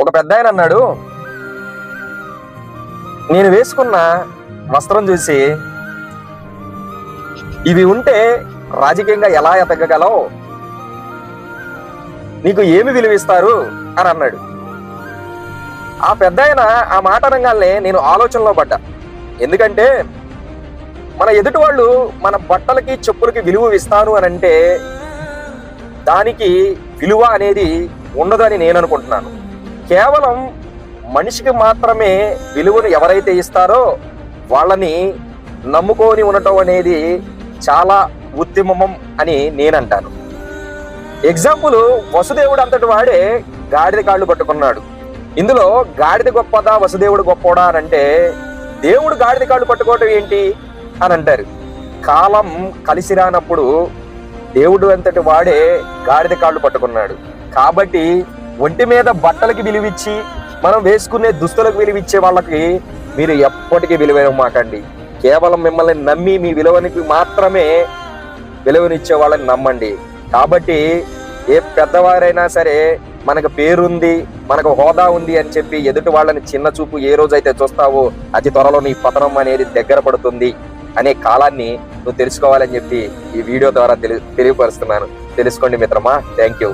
ఒక పెద్ద ఆయన అన్నాడు, నేను వేసుకున్న వస్త్రం చూసి ఇవి ఉంటే రాజకీయంగా ఎలా ఎదగగలవు, నీకు ఏమి విలువిస్తారు అని అన్నాడు. ఆ పెద్ద ఆయన ఆ మాట అనగానే నేను ఆలోచనలో పడ్డా. ఎందుకంటే మన ఎదుటి వాళ్ళు మన బట్టలకి చెప్పులకి విలువ ఇస్తారు అని అంటే దానికి విలువ అనేది ఉండదు అని నేను అనుకుంటున్నాను. కేవలం మనిషికి మాత్రమే విలువను ఎవరైతే ఇస్తారో వాళ్ళని నమ్ముకొని ఉండటం అనేది చాలా ఉత్తమం అని నేను అంటాను. ఎగ్జాంపుల్, వసుదేవుడు అంతటి వాడే గాడిద కాళ్ళు పట్టుకున్నాడు. ఇందులో గాడిద గొప్పదా వసుదేవుడు గొప్పడా అని అంటే దేవుడు గాడిద కాళ్ళు పట్టుకోవటం ఏంటి అని అంటారు. కాలం కలిసి రానప్పుడు దేవుడు అంతటి వాడే గాడిద కాళ్ళు పట్టుకున్నాడు. కాబట్టి ఒంటి మీద బట్టలకి విలువిచ్చి మనం వేసుకునే దుస్తులకు విలువిచ్చే వాళ్ళకి మీరు ఎప్పటికీ విలువమాకండి. కేవలం మిమ్మల్ని నమ్మి మీ విలువనికి మాత్రమే విలువనిచ్చే వాళ్ళని నమ్మండి. కాబట్టి ఏ పెద్దవారైనా సరే మనకు పేరుంది, మనకు హోదా ఉంది అని చెప్పి ఎదుటి వాళ్ళని చిన్న చూపు ఏ రోజైతే చూస్తావో అతి త్వరలో నీ పతనం అనేది దగ్గర పడుతుంది అనే కాలాన్ని నువ్వు తెలుసుకోవాలని చెప్పి ఈ వీడియో ద్వారా తెలియపరుస్తున్నాను. తెలుసుకోండి మిత్రమా. Thank you.